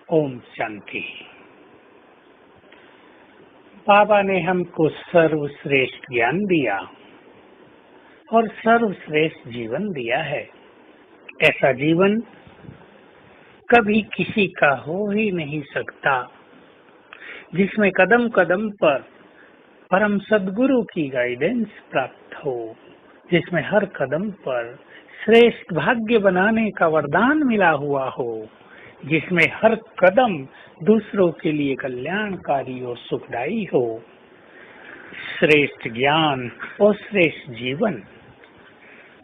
ओम शांति। बाबा ने हमको सर्वश्रेष्ठ ज्ञान दिया और सर्वश्रेष्ठ जीवन दिया है। ऐसा जीवन कभी किसी का हो ही नहीं सकता जिसमें कदम कदम पर परम सद्गुरु की गाइडेंस प्राप्त हो, जिसमें हर कदम पर श्रेष्ठ भाग्य बनाने का वरदान मिला हुआ हो, जिसमें हर कदम दूसरों के लिए कल्याणकारी और सुखदायी हो। श्रेष्ठ ज्ञान और श्रेष्ठ जीवन,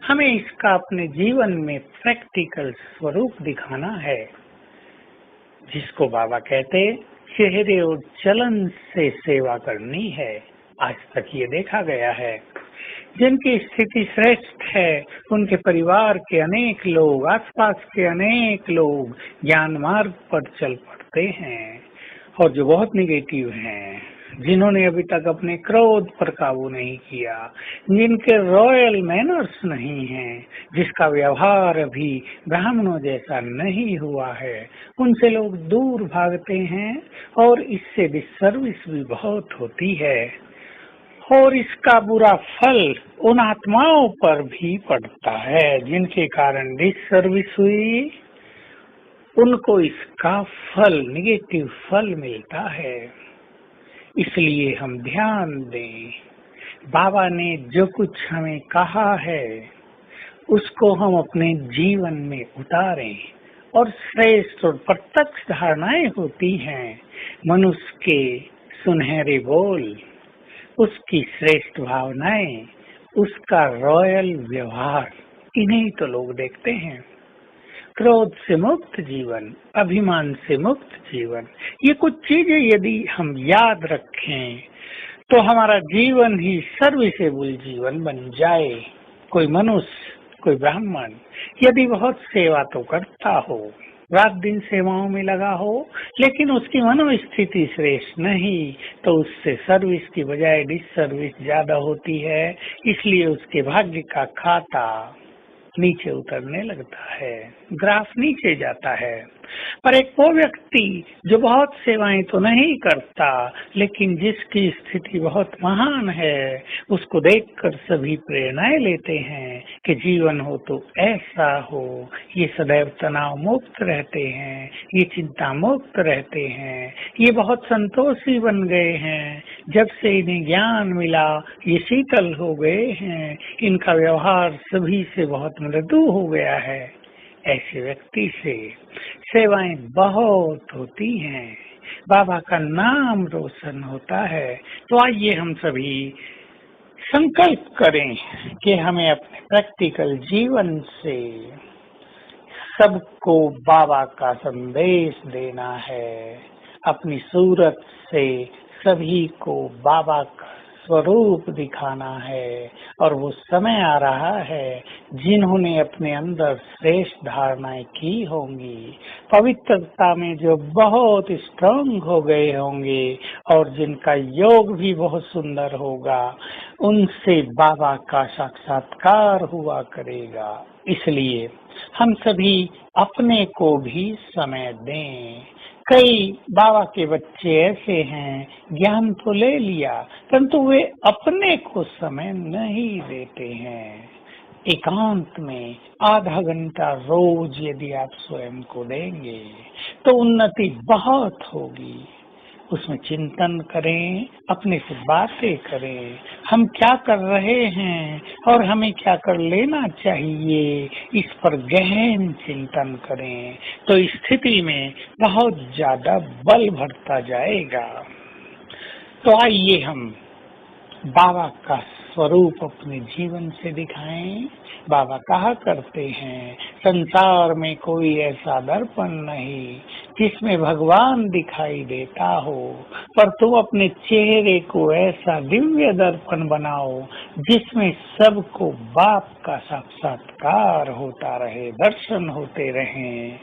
हमें इसका अपने जीवन में प्रैक्टिकल स्वरूप दिखाना है, जिसको बाबा कहते चेहरे और चलन से सेवा करनी है। आज तक ये देखा गया है, जिनकी स्थिति श्रेष्ठ है उनके परिवार के अनेक लोग, आसपास के अनेक लोग ज्ञान मार्ग पर चल पड़ते हैं, और जो बहुत निगेटिव हैं, जिन्होंने अभी तक अपने क्रोध पर काबू नहीं किया, जिनके रॉयल मैनर्स नहीं हैं, जिसका व्यवहार अभी ब्राह्मणों जैसा नहीं हुआ है, उनसे लोग दूर भागते हैं और इससे डिसर्विस भी बहुत होती है। और इसका बुरा फल उन आत्माओं पर भी पड़ता है जिनके कारण डिसर्विस हुई, उनको इसका फल, निगेटिव फल मिलता है। इसलिए हम ध्यान दें, बाबा ने जो कुछ हमें कहा है उसको हम अपने जीवन में उतारें, और श्रेष्ठ और प्रत्यक्ष धारणाएं होती हैं मनुष्य के सुनहरे बोल, उसकी श्रेष्ठ भावनाएं, उसका रॉयल व्यवहार, इन्हीं तो लोग देखते हैं। क्रोध से मुक्त जीवन, अभिमान से मुक्त जीवन, ये कुछ चीजें यदि हम याद रखें तो हमारा जीवन ही सर्विसेबल जीवन बन जाए। कोई मनुष्य, कोई ब्राह्मण यदि बहुत सेवा तो करता हो, रात दिन सेवाओं में लगा हो, लेकिन उसकी मनोस्थिति श्रेष्ठ नहीं, तो उससे सर्विस की बजाय डिसर्विस ज्यादा होती है। इसलिए उसके भाग्य का खाता नीचे उतरने लगता है, ग्राफ नीचे जाता है। पर एक वो व्यक्ति जो बहुत सेवाएं तो नहीं करता, लेकिन जिसकी स्थिति बहुत महान है, उसको देखकर सभी प्रेरणाएं लेते हैं कि जीवन हो तो ऐसा हो। ये सदैव तनाव मुक्त रहते हैं, ये चिंता मुक्त रहते हैं, ये बहुत संतोषी बन गए हैं। जब से इन्हें ज्ञान मिला ये शीतल हो गए हैं, इनका व्यवहार सभी से बहुत मृदु हो गया है। ऐसे व्यक्ति से सेवाएं बहुत होती हैं, बाबा का नाम रोशन होता है। तो आइए हम सभी संकल्प करें कि हमें अपने प्रैक्टिकल जीवन से सबको बाबा का संदेश देना है, अपनी सूरत से सभी को बाबा का स्वरूप दिखाना है। और वो समय आ रहा है, जिन्होंने अपने अंदर श्रेष्ठ धारणाएं की होंगी, पवित्रता में जो बहुत स्ट्रांग हो गए होंगे और जिनका योग भी बहुत सुंदर होगा, उनसे बाबा का साक्षात्कार हुआ करेगा। इसलिए हम सभी अपने को भी समय दें। कई बाबा के बच्चे ऐसे हैं, ज्ञान तो ले लिया परंतु वे अपने को समय नहीं देते हैं। एकांत में आधा घंटा रोज यदि आप स्वयं को देंगे तो उन्नति बहुत होगी। उसमें चिंतन करें, अपने से बातें करें, हम क्या कर रहे हैं और हमें क्या कर लेना चाहिए, इस पर गहन चिंतन करें तो स्थिति में बहुत ज्यादा बल बढ़ता जाएगा। तो आइए हम बाबा का स्वरूप अपने जीवन से दिखाएं। बाबा कहा करते हैं, संसार में कोई ऐसा दर्पण नहीं जिसमें भगवान दिखाई देता हो, पर तुम अपने चेहरे को ऐसा दिव्य दर्पण बनाओ जिसमें सबको बाप का साक्षात्कार होता रहे, दर्शन होते रहें।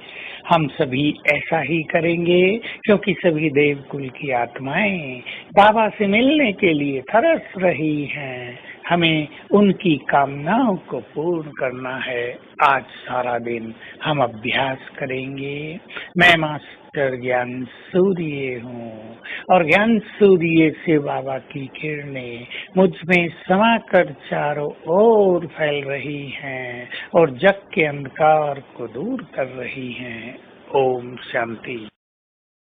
हम सभी ऐसा ही करेंगे, क्योंकि सभी देवकुल की आत्माएं बाबा से मिलने के लिए तरस रही हैं। हमें उनकी कामनाओं को पूर्ण करना है। आज सारा दिन हम अभ्यास करेंगे। मैं मास्टर ज्ञान सूर्य हूँ और ज्ञान सूर्य से बाबा की किरणें मुझ में समाकर चारों ओर फैल रही हैं और जग के अंधकार को दूर कर रही हैं। ओम शांति।